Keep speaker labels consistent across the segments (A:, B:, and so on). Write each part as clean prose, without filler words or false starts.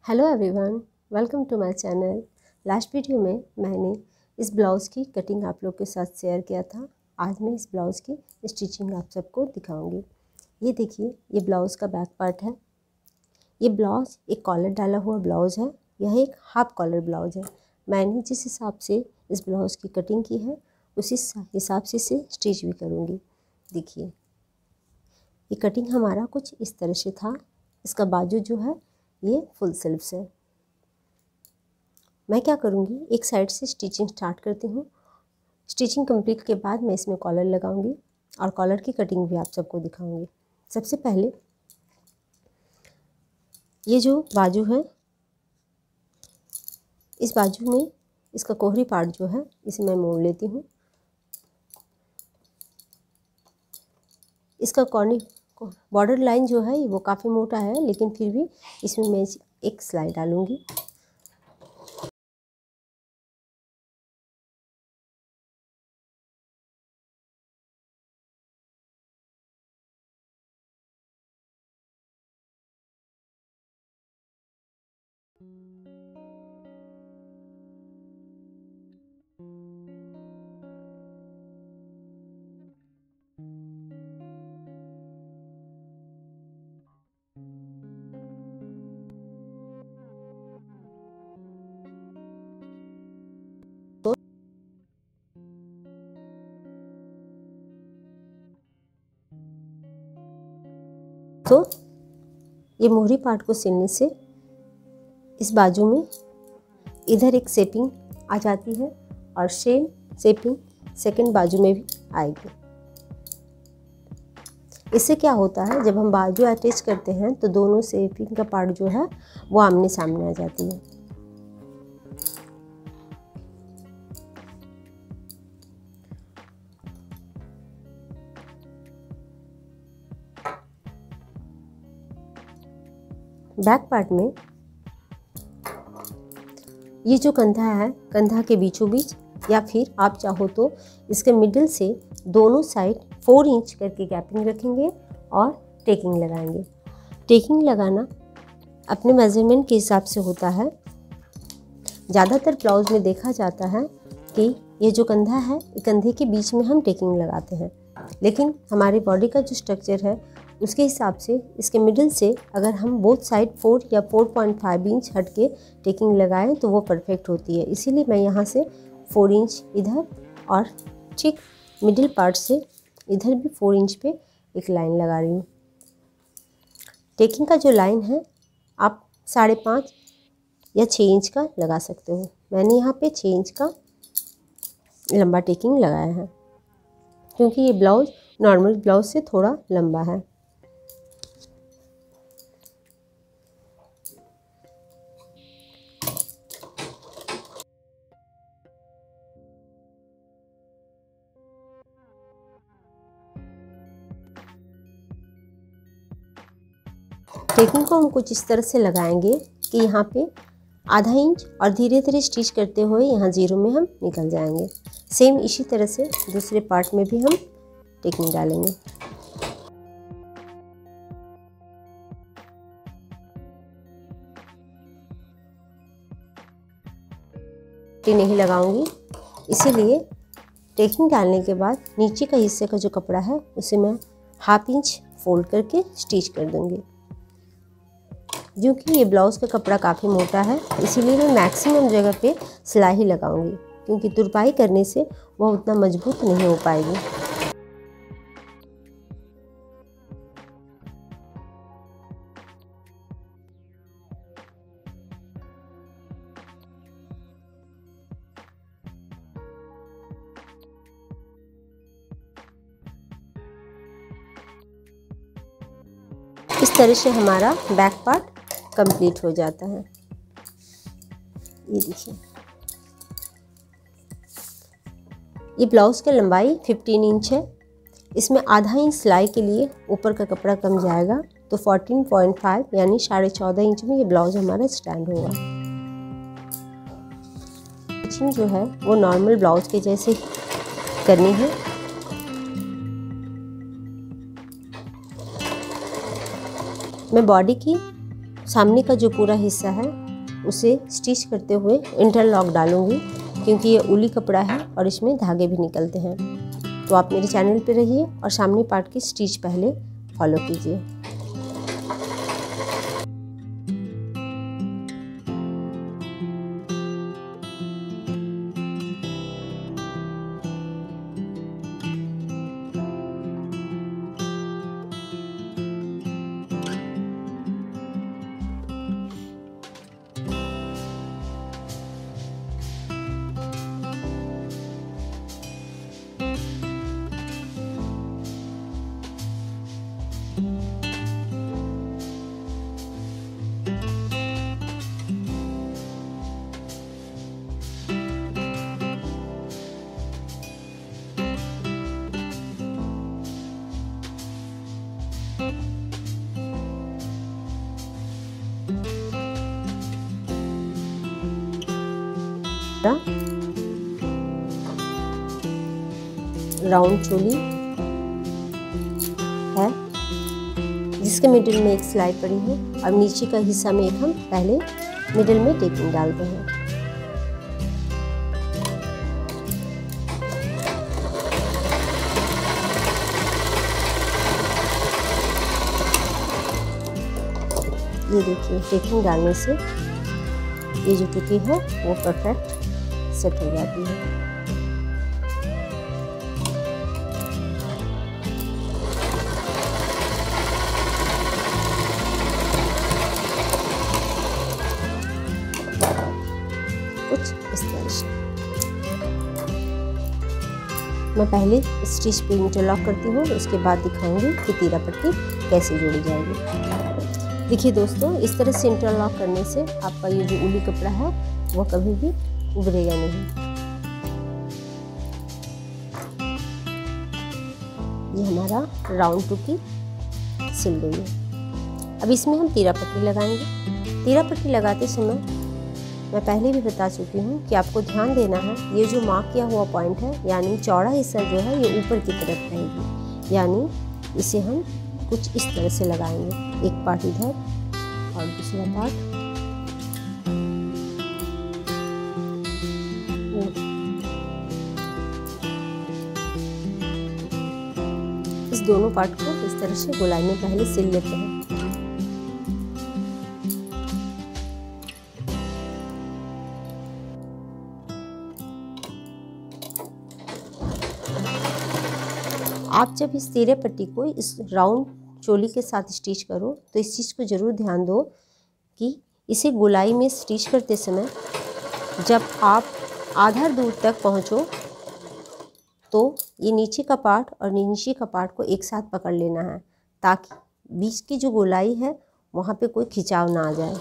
A: Hello everyone, welcome to my channel. Last video में मैंने इस ब्लाउज़ की कटिंग आप लोग के साथ शेयर किया था। आज मैं इस ब्लाउज़ की स्टिचिंग आप सबको दिखाऊंगी। ये देखिए, ये ब्लाउज़ का बैक पार्ट है। ये ब्लाउज़ एक कॉलर डाला हुआ ब्लाउज़ है। यह एक हाफ कॉलर ब्लाउज़ है। मैंने जिस हिसाब से इस ब्लाउज़ की कटिंग की है उसी हिसाब से इसे स्टिच भी करूँगी। देखिए, ये कटिंग हमारा कुछ इस तरह से था। इसका बाजू जो है ये फुल स्लीव्स है। मैं क्या करूँगी, एक साइड से स्टिचिंग स्टार्ट करती हूँ। स्टिचिंग कंप्लीट के बाद मैं इसमें कॉलर लगाऊंगी और कॉलर की कटिंग भी आप सबको दिखाऊंगी। सबसे पहले ये जो बाजू है, इस बाजू में इसका कोहरी पार्ट जो है इसे मैं मोड़ लेती हूँ। इसका कॉर्नर बॉर्डर लाइन जो है वो काफ़ी मोटा है, लेकिन फिर भी इसमें मैं एक सिलाई डालूँगी। तो ये मोहरी पार्ट को सिलने से इस बाजू में इधर एक शेपिंग आ जाती है और सेम शेपिंग सेकंड बाजू में भी आएगी। इससे क्या होता है, जब हम बाजू अटैच करते हैं तो दोनों शेपिंग का पार्ट जो है वो आमने सामने आ जाती है। बैक पार्ट में ये जो कंधा है, कंधा के बीचों बीच या फिर आप चाहो तो इसके मिडिल से दोनों साइड 4 इंच करके गैपिंग रखेंगे और टेकिंग लगाएंगे। टेकिंग लगाना अपने मेजरमेंट के हिसाब से होता है। ज़्यादातर ब्लाउज में देखा जाता है कि ये जो कंधा है, कंधे के बीच में हम टेकिंग लगाते हैं, लेकिन हमारी बॉडी का जो स्ट्रक्चर है उसके हिसाब से इसके मिडिल से अगर हम बोथ साइड 4 या 4.5 इंच हट के टेकिंग लगाएं तो वो परफेक्ट होती है। इसीलिए मैं यहाँ से 4 इंच इधर और ठीक मिडिल पार्ट से इधर भी 4 इंच पे एक लाइन लगा रही हूँ। टेकिंग का जो लाइन है आप 5.5 या 6 इंच का लगा सकते हो। मैंने यहाँ पे 6 इंच का लंबा टेकिंग लगाया है, क्योंकि ये ब्लाउज नॉर्मल ब्लाउज से थोड़ा लंबा है। टेकिंग को हम कुछ इस तरह से लगाएंगे कि यहाँ पे आधा इंच और धीरे धीरे स्टिच करते हुए यहाँ 0 में हम निकल जाएंगे। सेम इसी तरह से दूसरे पार्ट में भी हम टेकिंग डालेंगे। नहीं लगाऊंगी, इसीलिए टेकिंग डालने के बाद नीचे का हिस्से का जो कपड़ा है उसे मैं 1/2 इंच फोल्ड करके स्टिच कर दूंगी। क्योंकि ये ब्लाउज़ का कपड़ा काफ़ी मोटा है, इसीलिए मैं मैक्सिमम जगह पे सिलाई ही लगाऊंगी, क्योंकि तुरपाई करने से वह उतना मजबूत नहीं हो पाएगी। इस तरह से हमारा बैक पार्ट कंप्लीट हो जाता है। ये देखिए, ये ब्लाउज़ की लंबाई 15 इंच है। इसमें आधा इंच सिलाई के लिए ऊपर का कपड़ा कम जाएगा, तो 14.5 यानी 14.5 इंच में ये ब्लाउज हमारा स्टैंड होगा। स्टिचिंग जो है वो नॉर्मल ब्लाउज के जैसे करनी है। मैं बॉडी की सामने का जो पूरा हिस्सा है उसे स्टिच करते हुए इंटरलॉक डालूंगी, क्योंकि ये ऊली कपड़ा है और इसमें धागे भी निकलते हैं। तो आप मेरे चैनल पे रहिए और सामने पार्ट की स्टिच पहले फॉलो कीजिए। राउंड चोली है जिसके मिडिल में एक सिलाई पड़ी है, और नीचे का हिस्सा में एक हम पहले मिडिल में टेपिंग डालते हैं। ये देखिए, टेपिंग डालने से ये जो टुकी है वो परफेक्ट सेट हो जाती है। कुछ इस तरह से मैं पहले स्टिच पे इंटरलॉक करती हूँ, उसके बाद दिखाऊंगी कि तीरा पट्टी कैसे जोड़ी जाएगी। देखिए दोस्तों, इस तरह से इंटरलॉक करने से आपका ये जो ऊली कपड़ा है वो कभी भी उभरेगा नहीं। ये हमारा राउंड टुकी सिल गई है। अब इसमें हम तीरा पट्टी लगाएंगे। तीरा पट्टी लगाते समय मैं पहले भी बता चुकी हूँ कि आपको ध्यान देना है, ये जो मार्क किया हुआ पॉइंट है यानी चौड़ा हिस्सा जो है ये ऊपर की तरफ रहेगी, यानी इसे हम कुछ इस तरह से लगाएंगे। एक पार्ट इधर और दूसरा पार्ट इस दोनों पार्ट को इस तरह से गोलाई में पहले सिल लेते हैं। आप जब इस तीरे पट्टी को इस राउंड चोली के साथ स्टिच करो तो इस चीज़ को ज़रूर ध्यान दो कि इसे गोलाई में स्टिच करते समय जब आप आधा दूर तक पहुँचो तो ये नीचे का पार्ट और नीचे का पार्ट को एक साथ पकड़ लेना है, ताकि बीच की जो गोलाई है वहाँ पे कोई खिंचाव ना आ जाए।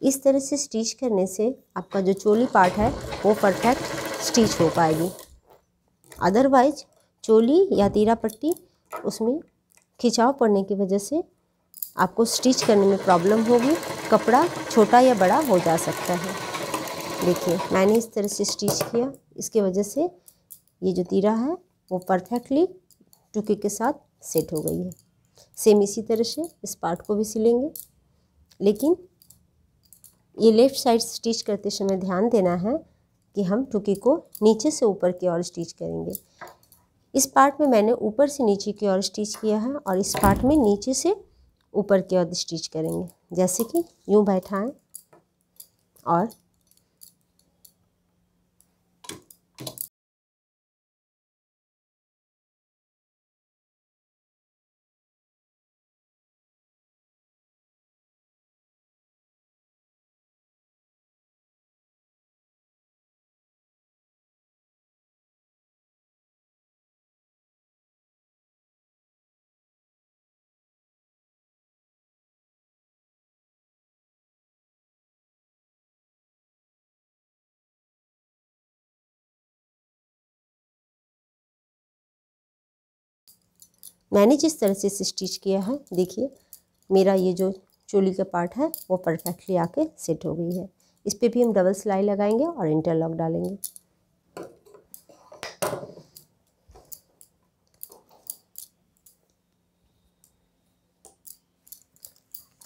A: इस तरह से स्टिच करने से आपका जो चोली पार्ट है वो परफेक्ट स्टिच हो पाएगी। अदरवाइज चोली या तीरा पट्टी उसमें खिंचाव पड़ने की वजह से आपको स्टिच करने में प्रॉब्लम होगी, कपड़ा छोटा या बड़ा हो जा सकता है। देखिए, मैंने इस तरह से स्टिच किया, इसके वजह से ये जो तीरा है वो परफेक्टली टुकी के साथ सेट हो गई है। सेम इसी तरह से इस पार्ट को भी सिलेंगे, लेकिन ये लेफ़्ट साइड स्टिच करते समय ध्यान देना है कि हम टुकी को नीचे से ऊपर की ओर स्टिच करेंगे। इस पार्ट में मैंने ऊपर से नीचे की ओर स्टिच किया है और इस पार्ट में नीचे से ऊपर की ओर स्टिच करेंगे, जैसे कि यूँ बैठाएं और मैंने जिस तरह से इसे स्टिच किया है, देखिए मेरा ये जो चोली का पार्ट है वो परफेक्टली आके सेट हो गई है। इस पे भी हम डबल सिलाई लगाएंगे और इंटरलॉक डालेंगे।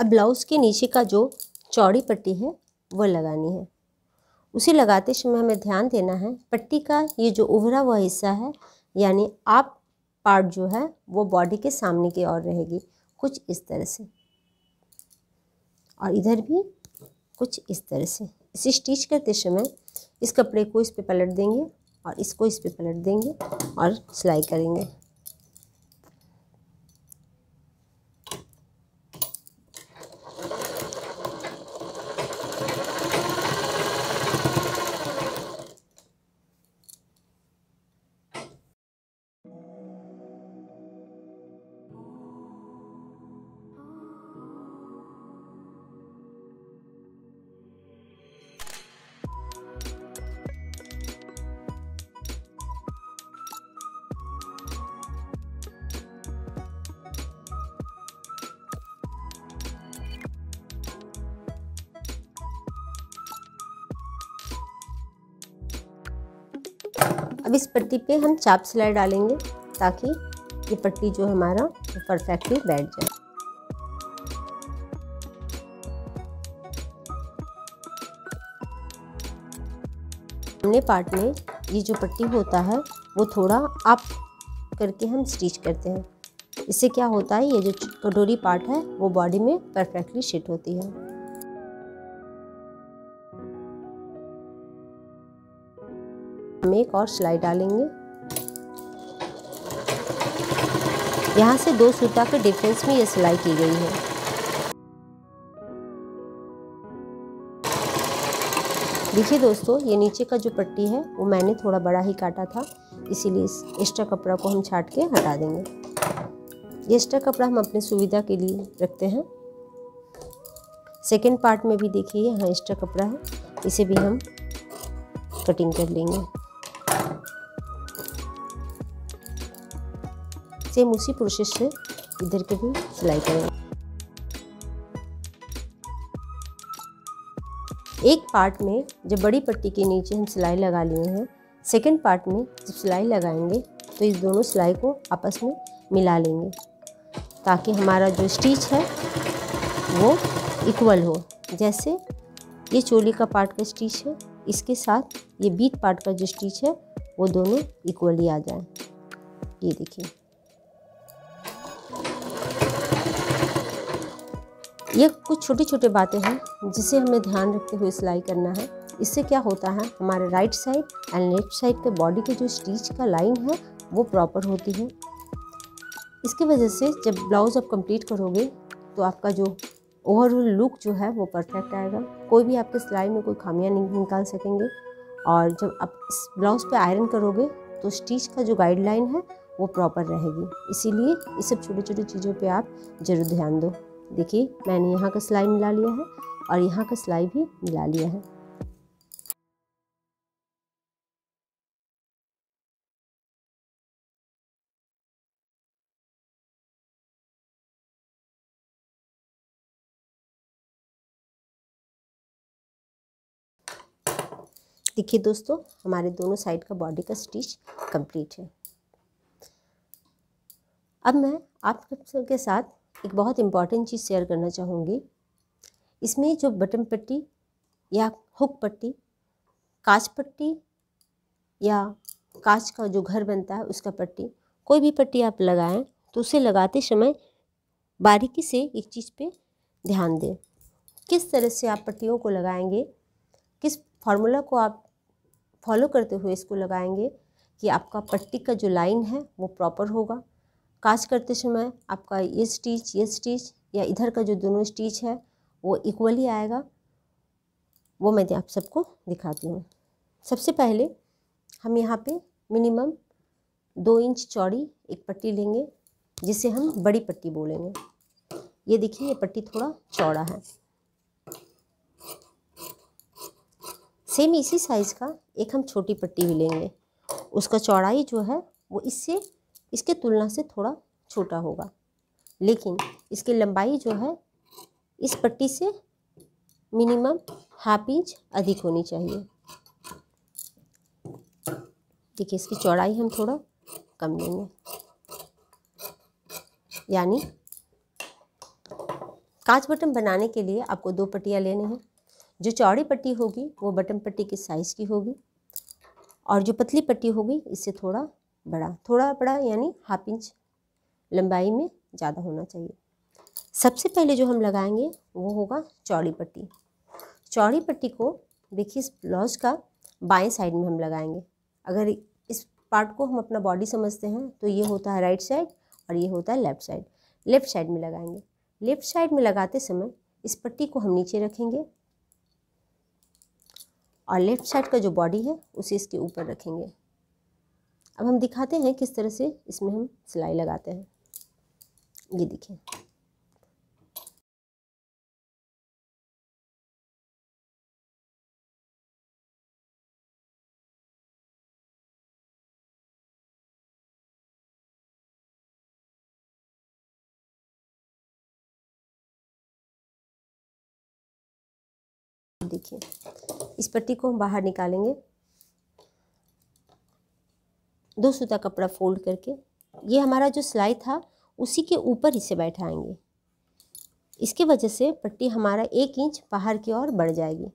A: अब ब्लाउज़ के नीचे का जो चौड़ी पट्टी है वो लगानी है। उसे लगाते समय हमें ध्यान देना है पट्टी का ये जो उभरा हुआ हिस्सा है यानी आप पार्ट जो है वो बॉडी के सामने की ओर रहेगी, कुछ इस तरह से, और इधर भी कुछ इस तरह से। इसे स्टिच करते समय इस कपड़े को इस पे पलट देंगे और इसको इस पे पलट देंगे और सिलाई करेंगे। अब इस पट्टी पे हम चाप सिलाई डालेंगे ताकि ये पट्टी जो हमारा परफेक्टली बैठ जाए। सामने पार्ट में ये जो पट्टी होता है वो थोड़ा अप करके हम स्टिच करते हैं। इससे क्या होता है ये जो कटोरी पार्ट है वो बॉडी में परफेक्टली फिट होती है। हम एक और सिलाई डालेंगे। यहाँ से 2 सूता के डिफरेंस में ये सिलाई की गई है। देखिए दोस्तों, ये नीचे का जो पट्टी है वो मैंने थोड़ा बड़ा ही काटा था, इसीलिए इस एक्स्ट्रा कपड़ा को हम छाट के हटा देंगे। ये एक्स्ट्रा कपड़ा हम अपने सुविधा के लिए रखते हैं। सेकेंड पार्ट में भी देखिए यहाँ एक्स्ट्रा कपड़ा है, इसे भी हम कटिंग कर लेंगे। सेम उसी प्रोसेस से इधर के भी सिलाई करेंगे। एक पार्ट में जब बड़ी पट्टी के नीचे हम सिलाई लगा लिए हैं, सेकंड पार्ट में जब सिलाई लगाएंगे तो इस दोनों सिलाई को आपस में मिला लेंगे ताकि हमारा जो स्टिच है वो इक्वल हो। जैसे ये चोली का पार्ट का स्टिच है, इसके साथ ये बीच पार्ट का जो स्टिच है वो दोनों इक्वली आ जाए। ये देखिए, ये कुछ छोटी छोटी बातें हैं जिसे हमें ध्यान रखते हुए सिलाई करना है। इससे क्या होता है, हमारे right side and left side के बॉडी के जो स्टिच का लाइन है वो प्रॉपर होती है। इसकी वजह से जब ब्लाउज़ आप कंप्लीट करोगे तो आपका जो ओवरऑल लुक जो है वो परफेक्ट आएगा। कोई भी आपके सिलाई में कोई खामियां नहीं निकाल सकेंगे। और जब आप इस ब्लाउज़ पे आयरन करोगे तो स्टिच का जो गाइडलाइन है वो प्रॉपर रहेगी। इसीलिए इस सब छोटी छोटी चीज़ों पे आप ज़रूर ध्यान दो। देखिए, मैंने यहाँ का सिलाई मिला लिया है और यहाँ का सिलाई भी मिला लिया है। देखिए दोस्तों, हमारे दोनों साइड का बॉडी का स्टिच कंप्लीट है। अब मैं आप सबके साथ एक बहुत इम्पॉर्टेंट चीज़ शेयर करना चाहूँगी। इसमें जो बटन पट्टी या हुक पट्टी, कांच पट्टी या कांच का जो घर बनता है उसका पट्टी, कोई भी पट्टी आप लगाएं तो उसे लगाते समय बारीकी से एक चीज़ पे ध्यान दें। किस तरह से आप पट्टियों को लगाएंगे, किस फार्मूला को आप फॉलो करते हुए इसको लगाएंगे कि आपका पट्टी का जो लाइन है वो प्रॉपर होगा। काज करते समय आपका ये स्टिच या इधर का जो दोनों स्टिच है वो इक्वली आएगा। वो मैं आप सबको दिखाती हूँ। सबसे पहले हम यहाँ पे मिनिमम 2 इंच चौड़ी एक पट्टी लेंगे जिसे हम बड़ी पट्टी बोलेंगे। ये देखिए, ये पट्टी थोड़ा चौड़ा है। सेम इसी साइज़ का एक हम छोटी पट्टी भी लेंगे। उसका चौड़ाई जो है वो इसके तुलना से थोड़ा छोटा होगा, लेकिन इसकी लंबाई जो है इस पट्टी से मिनिमम ½ इंच अधिक होनी चाहिए। देखिए, इसकी चौड़ाई हम थोड़ा कम लेंगे, यानी कांच बटन बनाने के लिए आपको 2 पट्टियाँ लेने हैं। जो चौड़ी पट्टी होगी वो बटन पट्टी के साइज़ की होगी और जो पतली पट्टी होगी इससे थोड़ा बड़ा यानी ½ इंच लंबाई में ज़्यादा होना चाहिए। सबसे पहले जो हम लगाएंगे वो होगा चौड़ी पट्टी। चौड़ी पट्टी को देखिए इस ब्लाउज का बाएं साइड में हम लगाएंगे। अगर इस पार्ट को हम अपना बॉडी समझते हैं तो ये होता है राइट साइड और ये होता है लेफ़्ट साइड। लेफ़्ट साइड में लगाएंगे। लेफ़्ट साइड में लगाते समय इस पट्टी को हम नीचे रखेंगे और लेफ़्ट साइड का जो बॉडी है उसे इसके ऊपर रखेंगे। अब हम दिखाते हैं किस तरह से इसमें हम सिलाई लगाते हैं। ये देखिए, देखिए इस पट्टी को हम बाहर निकालेंगे। 2 सूता कपड़ा फोल्ड करके ये हमारा जो सिलाई था उसी के ऊपर इसे बैठाएंगे। इसकी वजह से पट्टी हमारा 1 इंच बाहर की ओर बढ़ जाएगी।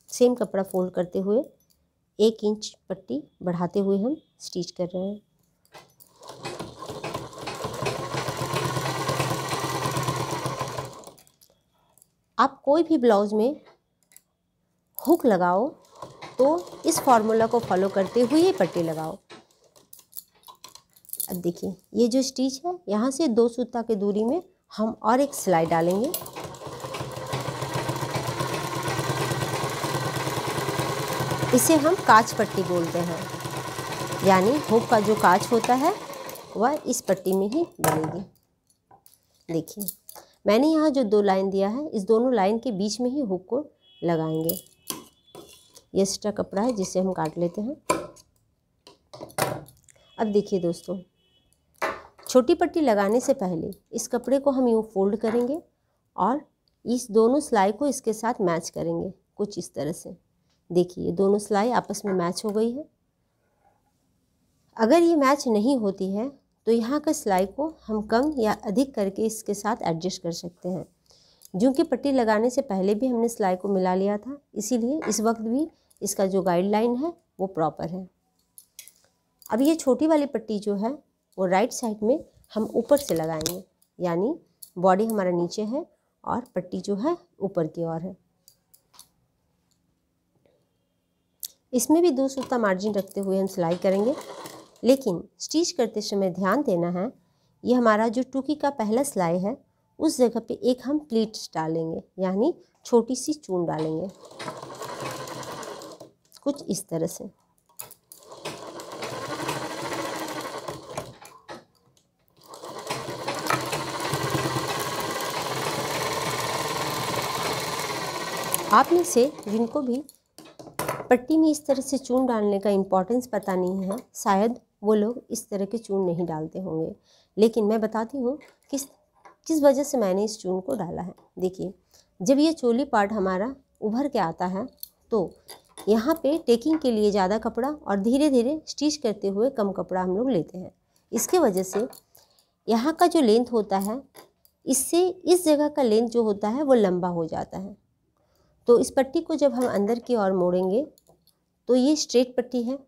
A: सेम कपड़ा फोल्ड करते हुए 1 इंच पट्टी बढ़ाते हुए हम स्टिच कर रहे हैं। आप कोई भी ब्लाउज में हुक लगाओ तो इस फॉर्मूला को फॉलो करते हुए ये पट्टी लगाओ। अब देखिए ये जो स्टिच है यहाँ से 2 सूता की दूरी में हम और एक सिलाई डालेंगे। इसे हम कांच पट्टी बोलते हैं, यानी हुक का जो कांच होता है वह इस पट्टी में ही बनेगी। देखिए मैंने यहाँ जो 2 लाइन दिया है इस दोनों लाइन के बीच में ही हुक को लगाएंगे। ये एक्स्ट्रा कपड़ा है जिसे हम काट लेते हैं। अब देखिए दोस्तों, छोटी पट्टी लगाने से पहले इस कपड़े को हम यूँ फोल्ड करेंगे और इस दोनों सिलाई को इसके साथ मैच करेंगे कुछ इस तरह से। देखिए ये दोनों सिलाई आपस में मैच हो गई है। अगर ये मैच नहीं होती है तो यहाँ का सिलाई को हम कम या अधिक करके इसके साथ एडजस्ट कर सकते हैं। क्योंकि पट्टी लगाने से पहले भी हमने सिलाई को मिला लिया था, इसीलिए इस वक्त भी इसका जो गाइडलाइन है वो प्रॉपर है। अब ये छोटी वाली पट्टी जो है वो राइट साइड में हम ऊपर से लगाएंगे, यानी बॉडी हमारा नीचे है और पट्टी जो है ऊपर की ओर है। इसमें भी 2 सूता मार्जिन रखते हुए हम सिलाई करेंगे, लेकिन स्टिच करते समय ध्यान देना है ये हमारा जो टूकी का पहला सिलाई है उस जगह पे एक हम प्लीट्स डालेंगे, यानी छोटी सी चून डालेंगे कुछ इस तरह से। आप में से जिनको भी पट्टी में इस तरह से चून डालने का इम्पोर्टेंस पता नहीं है, शायद वो लोग इस तरह के चून नहीं डालते होंगे, लेकिन मैं बताती हूँ किस वजह से मैंने इस चून को डाला है। देखिए जब ये चोली पार्ट हमारा उभर के आता है तो यहाँ पे टेकिंग के लिए ज़्यादा कपड़ा और धीरे धीरे स्टिच करते हुए कम कपड़ा हम लोग लेते हैं। इसके वजह से यहाँ का जो लेंथ होता है इससे इस जगह का लेंथ जो होता है वो लंबा हो जाता है। तो इस पट्टी को जब हम अंदर की ओर मोड़ेंगे तो ये स्ट्रेट पट्टी है।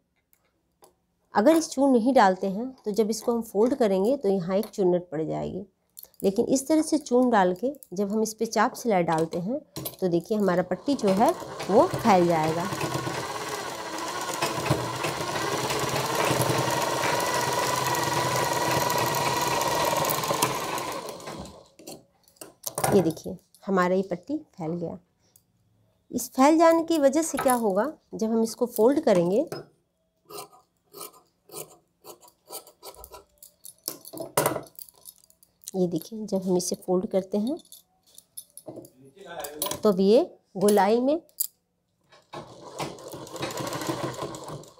A: अगर इस चून नहीं डालते हैं तो जब इसको हम फोल्ड करेंगे तो यहाँ एक चुन्नट पड़ जाएगी, लेकिन इस तरह से चून डाल के जब हम इस पे चाप सिलाई डालते हैं तो देखिए हमारा पट्टी जो है वो फैल जाएगा। ये देखिए हमारा ये पट्टी फैल गया। इस फैल जाने की वजह से क्या होगा, जब हम इसको फोल्ड करेंगे ये देखिए जब हम इसे फोल्ड करते हैं तो ये गोलाई में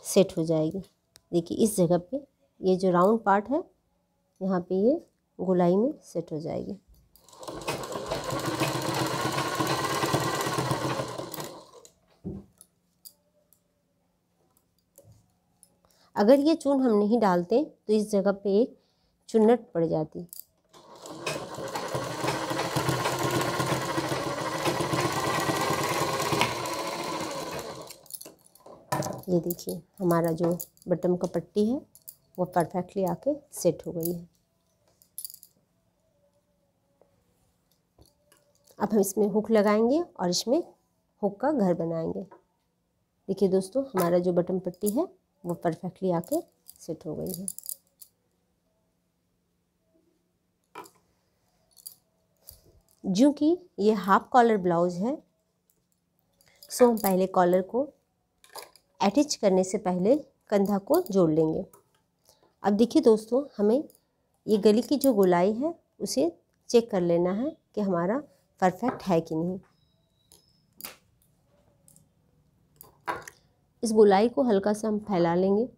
A: सेट हो जाएगी। देखिए इस जगह पे ये जो राउंड पार्ट है यहाँ पे ये गोलाई में सेट हो जाएगी। अगर ये चून हम नहीं डालते तो इस जगह पे एक चुन्नट पड़ जाती। ये देखिए हमारा जो बटन का पट्टी है वो परफेक्टली आके सेट हो गई है। अब हम इसमें हुक लगाएंगे और इसमें हुक का घर बनाएंगे। देखिए दोस्तों हमारा जो बटन पट्टी है वो परफेक्टली आके सेट हो गई है। जो कि ये हाफ कॉलर ब्लाउज है, सो हम पहले कॉलर को अटैच करने से पहले कंधा को जोड़ लेंगे। अब देखिए दोस्तों हमें ये गली की जो गोलाई है उसे चेक कर लेना है कि हमारा परफेक्ट है कि नहीं। इस गोलाई को हल्का सा हम फैला लेंगे,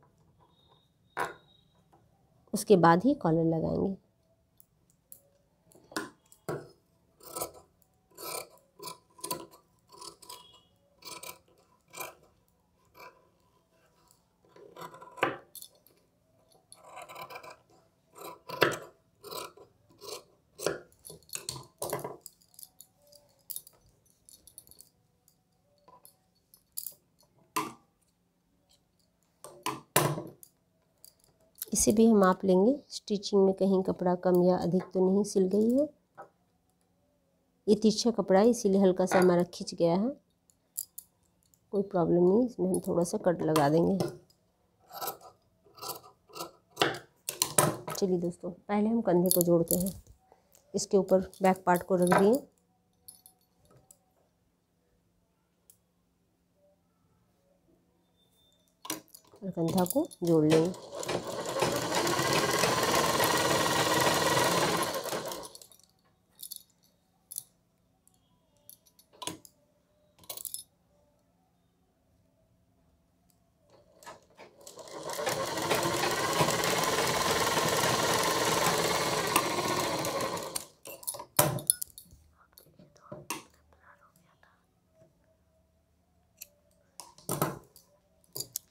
A: उसके बाद ही कॉलर लगाएंगे। इसे भी हम माप लेंगे, स्टिचिंग में कहीं कपड़ा कम या अधिक तो नहीं सिल गई है। ये तिरछा कपड़ा है इसीलिए हल्का सा हमारा खिंच गया है, कोई प्रॉब्लम नहीं, इसमें हम थोड़ा सा कट लगा देंगे। चलिए दोस्तों पहले हम कंधे को जोड़ते हैं। इसके ऊपर बैक पार्ट को रख दिए, और कंधा को जोड़ लेंगे।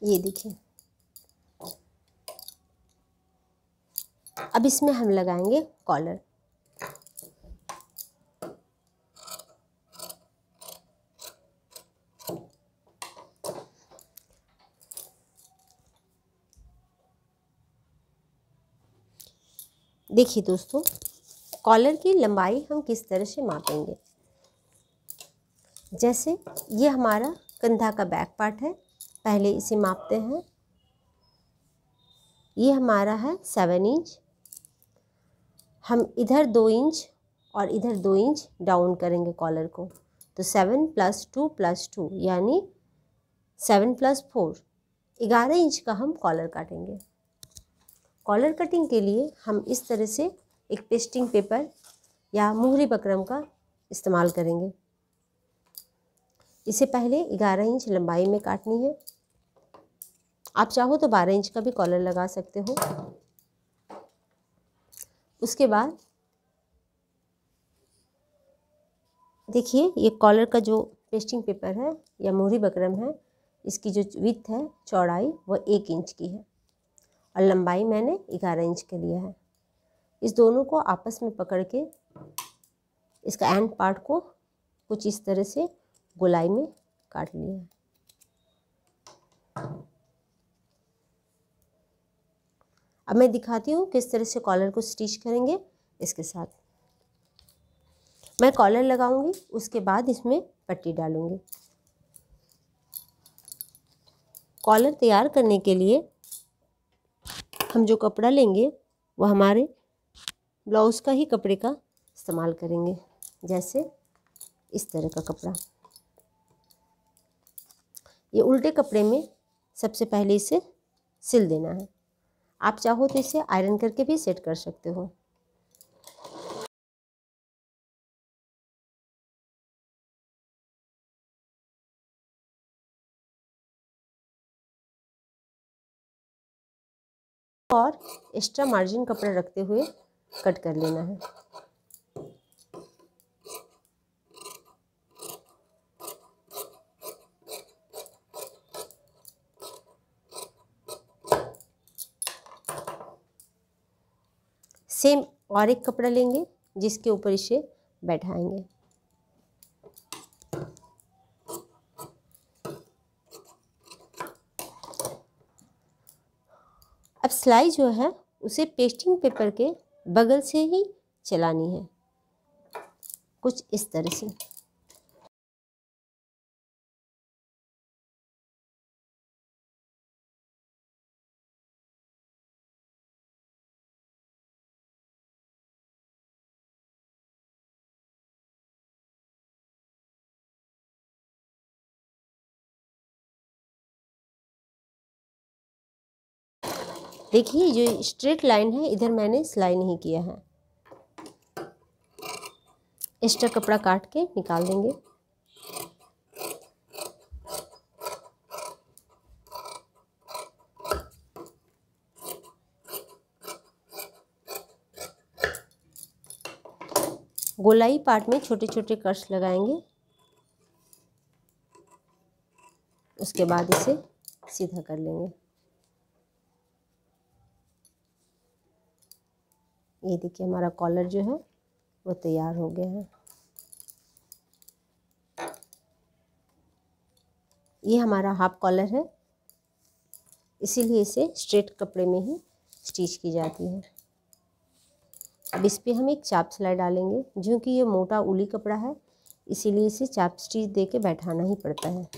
A: ये देखिए अब इसमें हम लगाएंगे कॉलर। देखिए दोस्तों कॉलर की लंबाई हम किस तरह से मापेंगे। जैसे ये हमारा कंधा का बैक पार्ट है, पहले इसे मापते हैं। ये हमारा है 7 इंच, हम इधर 2 इंच और इधर 2 इंच डाउन करेंगे कॉलर को, तो 7 + 2 + 2 यानी 7 + 4 11 इंच का हम कॉलर काटेंगे। कॉलर कटिंग के लिए हम इस तरह से एक पेस्टिंग पेपर या मोहरी बकरम का इस्तेमाल करेंगे। इसे पहले 11 इंच लंबाई में काटनी है। आप चाहो तो 12 इंच का भी कॉलर लगा सकते हो। उसके बाद देखिए ये कॉलर का जो पेस्टिंग पेपर है या मोहरी बकरम है, इसकी जो विड्थ है चौड़ाई वो 1 इंच की है और लंबाई मैंने 11 इंच के लिया है। इस दोनों को आपस में पकड़ के इसका एंड पार्ट को कुछ इस तरह से गोलाई में काट लिया है। अब मैं दिखाती हूँ किस तरह से कॉलर को स्टिच करेंगे। इसके साथ मैं कॉलर लगाऊंगी, उसके बाद इसमें पट्टी डालूंगी। कॉलर तैयार करने के लिए हम जो कपड़ा लेंगे वो हमारे ब्लाउज़ का ही कपड़े का इस्तेमाल करेंगे, जैसे इस तरह का कपड़ा। ये उल्टे कपड़े में सबसे पहले इसे सिल देना है। आप चाहो तो इसे आयरन करके भी सेट कर सकते हो। और एक्स्ट्रा मार्जिन कपड़ा रखते हुए कट कर लेना है। सेम और एक कपड़ा लेंगे जिसके ऊपर इसे बैठाएंगे। अब सिलाई जो है उसे पेस्टिंग पेपर के बगल से ही चलानी है, कुछ इस तरह से। देखिए जो स्ट्रेट लाइन है इधर मैंने सिलाई नहीं किया है, एक्स्ट्रा कपड़ा काट के निकाल देंगे। गोलाई पार्ट में छोटे छोटे कट्स लगाएंगे, उसके बाद इसे सीधा कर लेंगे। ये देखिए हमारा कॉलर जो है वो तैयार हो गया है। ये हमारा हाफ कॉलर है, इसीलिए इसे स्ट्रेट कपड़े में ही स्टिच की जाती है। अब इस पे हम एक चाप सिलाई डालेंगे, जो कि ये मोटा उली कपड़ा है इसीलिए इसे चाप स्टिच दे के बैठाना ही पड़ता है।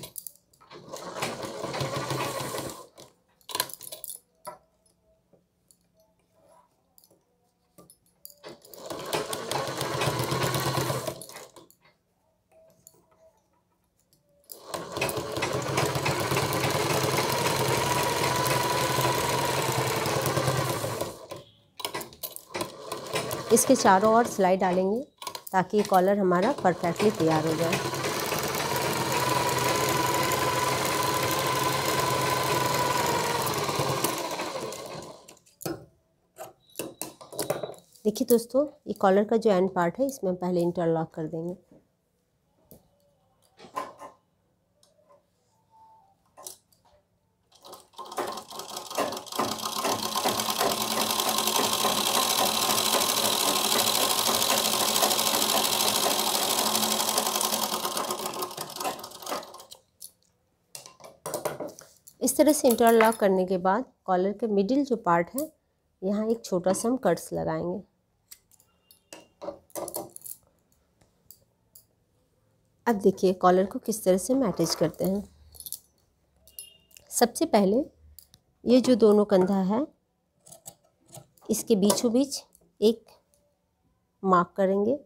A: इसके चारों ओर सिलाई डालेंगे ताकि ये कॉलर हमारा परफेक्टली तैयार हो जाए। देखिए दोस्तों, ये कॉलर का जो एंड पार्ट है इसमें पहले इंटरलॉक कर देंगे। इस तरह से इंटरलॉक करने के बाद कॉलर के मिडिल जो पार्ट है यहाँ एक छोटा सा हम कट्स लगाएंगे। अब देखिए कॉलर को किस तरह से हम अटैच करते हैं। सबसे पहले ये जो दोनों कंधा है इसके बीचों बीच एक मार्क करेंगे।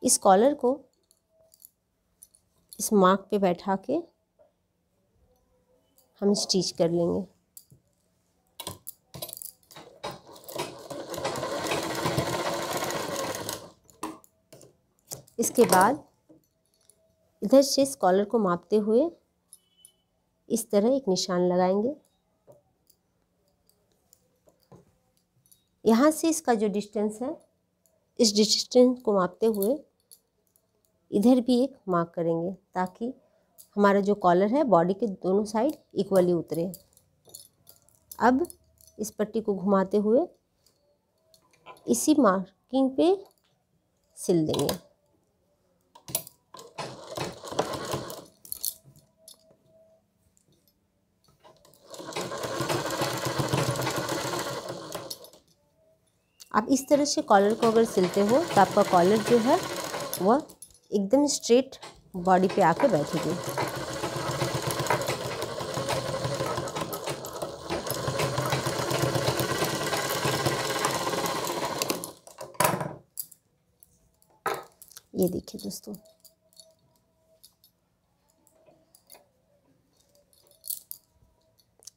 A: इस कॉलर को इस मार्क पे बैठा के हम स्टिच कर लेंगे। इसके बाद इधर से इस कॉलर को मापते हुए इस तरह एक निशान लगाएंगे। यहाँ से इसका जो डिस्टेंस है इस डिस्टेंस को मापते हुए इधर भी एक मार्क करेंगे ताकि हमारा जो कॉलर है बॉडी के दोनों साइड इक्वली उतरे। अब इस पट्टी को घुमाते हुए इसी मार्किंग पे सिल देंगे। आप इस तरह से कॉलर को अगर सिलते हो तो आपका कॉलर जो है वह एकदम स्ट्रेट बॉडी पे आके बैठेगी। ये देखिए दोस्तों,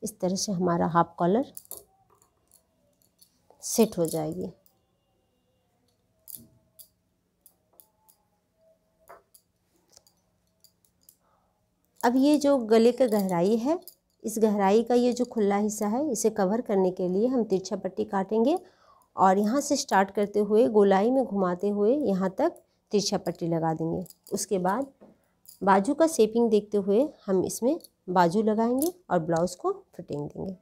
A: इस तरह से हमारा हाफ कॉलर सेट हो जाएगी। अब ये जो गले का गहराई है, इस गहराई का ये जो खुला हिस्सा है इसे कवर करने के लिए हम तिरछा पट्टी काटेंगे और यहाँ से स्टार्ट करते हुए गोलाई में घुमाते हुए यहाँ तक तिरछा पट्टी लगा देंगे। उसके बाद बाजू का शेपिंग देखते हुए हम इसमें बाजू लगाएंगे और ब्लाउज़ को फिटिंग देंगे।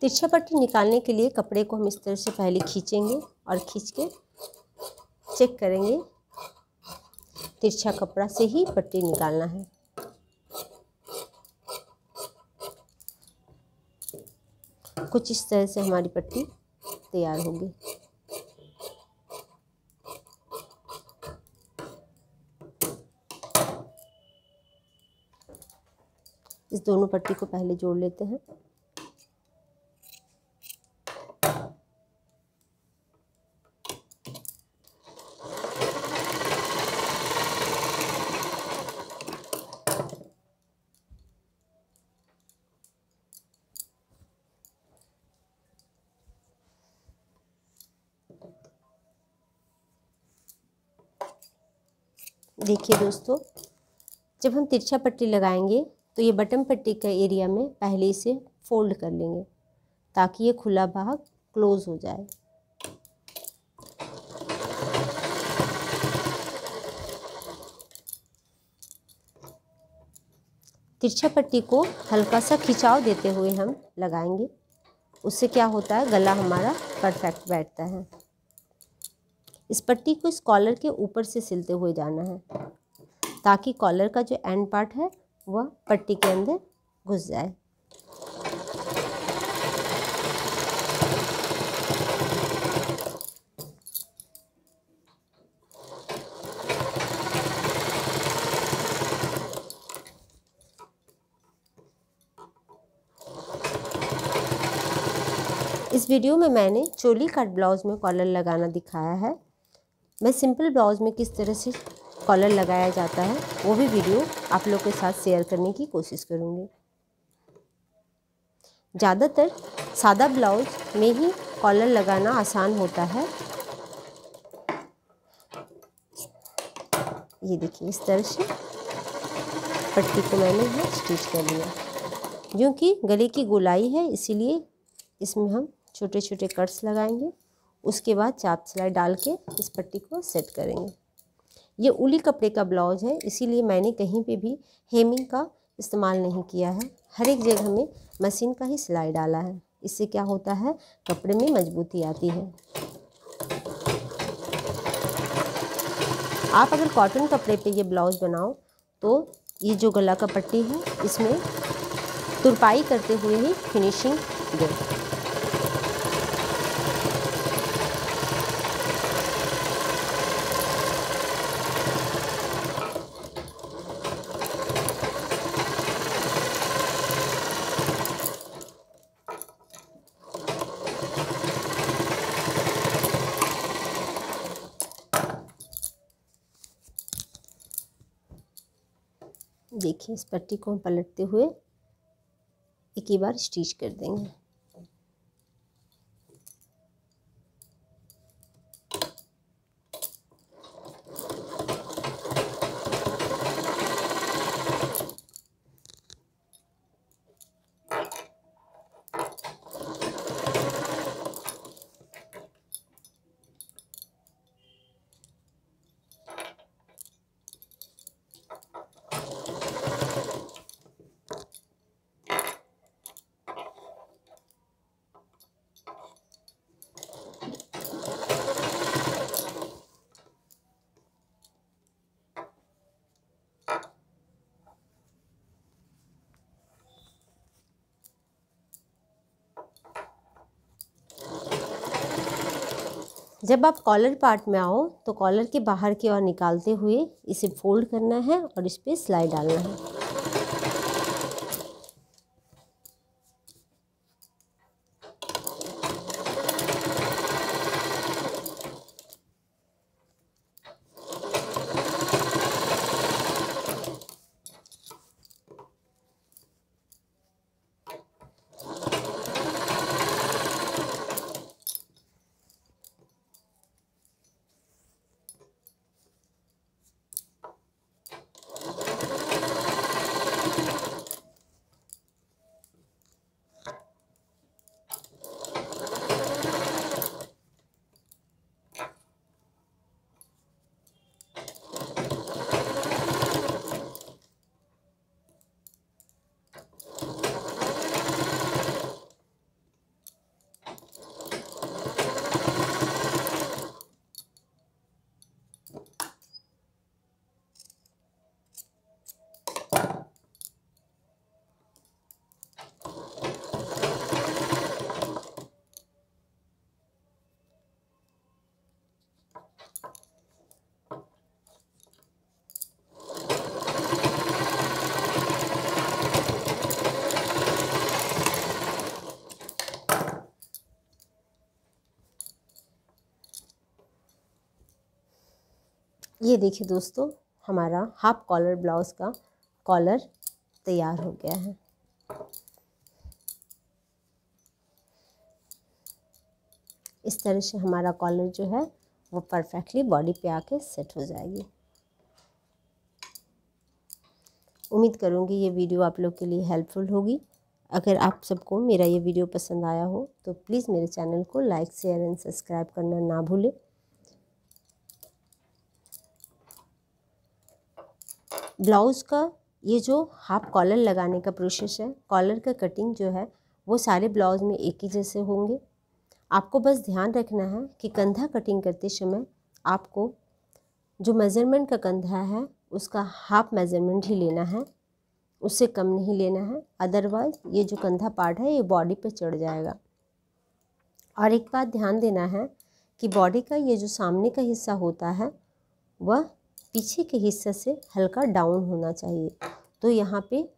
A: तिरछा पट्टी निकालने के लिए कपड़े को हम इस तरह से पहले खींचेंगे और खींच के चेक करेंगे। तिरछा कपड़ा से ही पट्टी निकालना है। कुछ इस तरह से हमारी पट्टी तैयार होगी। इस दोनों पट्टी को पहले जोड़ लेते हैं। देखिए दोस्तों, जब हम तिरछा पट्टी लगाएंगे तो ये बटन पट्टी का एरिया में पहले इसे फोल्ड कर लेंगे ताकि ये खुला भाग क्लोज हो जाए। तिरछा पट्टी को हल्का सा खिंचाव देते हुए हम लगाएंगे। उससे क्या होता है, गला हमारा परफेक्ट बैठता है। इस पट्टी को इस कॉलर के ऊपर से सिलते हुए जाना है ताकि कॉलर का जो एंड पार्ट है वह पट्टी के अंदर घुस जाए। इस वीडियो में मैंने चोली कट ब्लाउज में कॉलर लगाना दिखाया है। मैं सिंपल ब्लाउज में किस तरह से कॉलर लगाया जाता है वो भी वीडियो आप लोग के साथ शेयर करने की कोशिश करूँगी। ज़्यादातर सादा ब्लाउज में ही कॉलर लगाना आसान होता है। ये देखिए, इस तरह से पट्टी को मैंने यहाँ स्टिच कर लिया। क्योंकि गले की गोलाई है इसीलिए इसमें हम छोटे छोटे कट्स लगाएंगे। उसके बाद चाप सिलाई डाल के इस पट्टी को सेट करेंगे। ये उली कपड़े का ब्लाउज है इसीलिए मैंने कहीं पे भी हेमिंग का इस्तेमाल नहीं किया है। हर एक जगह में मशीन का ही सिलाई डाला है। इससे क्या होता है, कपड़े में मजबूती आती है। आप अगर कॉटन कपड़े पे ये ब्लाउज बनाओ तो ये जो गला का पट्टी है इसमें तुरपाई करते हुए ही फिनिशिंग दो। देखिए, इस पट्टी को हम पलटते हुए एक ही बार स्टिच कर देंगे। जब आप कॉलर पार्ट में आओ तो कॉलर के बाहर की ओर निकालते हुए इसे फोल्ड करना है और इस पर सिलाई डालना है। ये देखिए दोस्तों, हमारा हाफ कॉलर ब्लाउज़ का कॉलर तैयार हो गया है। इस तरह से हमारा कॉलर जो है वो परफेक्टली बॉडी पे आके सेट हो जाएगी। उम्मीद करूँगी ये वीडियो आप लोग के लिए हेल्पफुल होगी। अगर आप सबको मेरा ये वीडियो पसंद आया हो तो प्लीज़ मेरे चैनल को लाइक, शेयर एंड सब्सक्राइब करना ना भूलें। ब्लाउज़ का ये जो हाफ कॉलर लगाने का प्रोसेस है, कॉलर का कटिंग जो है वो सारे ब्लाउज़ में एक ही जैसे होंगे। आपको बस ध्यान रखना है कि कंधा कटिंग करते समय आपको जो मेज़रमेंट का कंधा है उसका हाफ मेज़रमेंट ही लेना है, उससे कम नहीं लेना है। अदरवाइज़ ये जो कंधा पार्ट है ये बॉडी पे चढ़ जाएगा। और एक बात ध्यान देना है कि बॉडी का ये जो सामने का हिस्सा होता है वह पीछे के हिस्से से हल्का डाउन होना चाहिए, तो यहाँ पे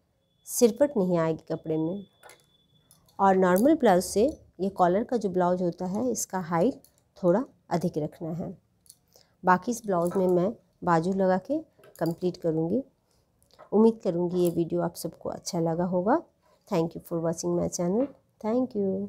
A: सिरपट नहीं आएगी कपड़े में। और नॉर्मल ब्लाउज से ये कॉलर का जो ब्लाउज होता है इसका हाइट थोड़ा अधिक रखना है। बाकी इस ब्लाउज में मैं बाजू लगा के कंप्लीट करूँगी। उम्मीद करूँगी ये वीडियो आप सबको अच्छा लगा होगा। Thank you for watching my channel. Thank you.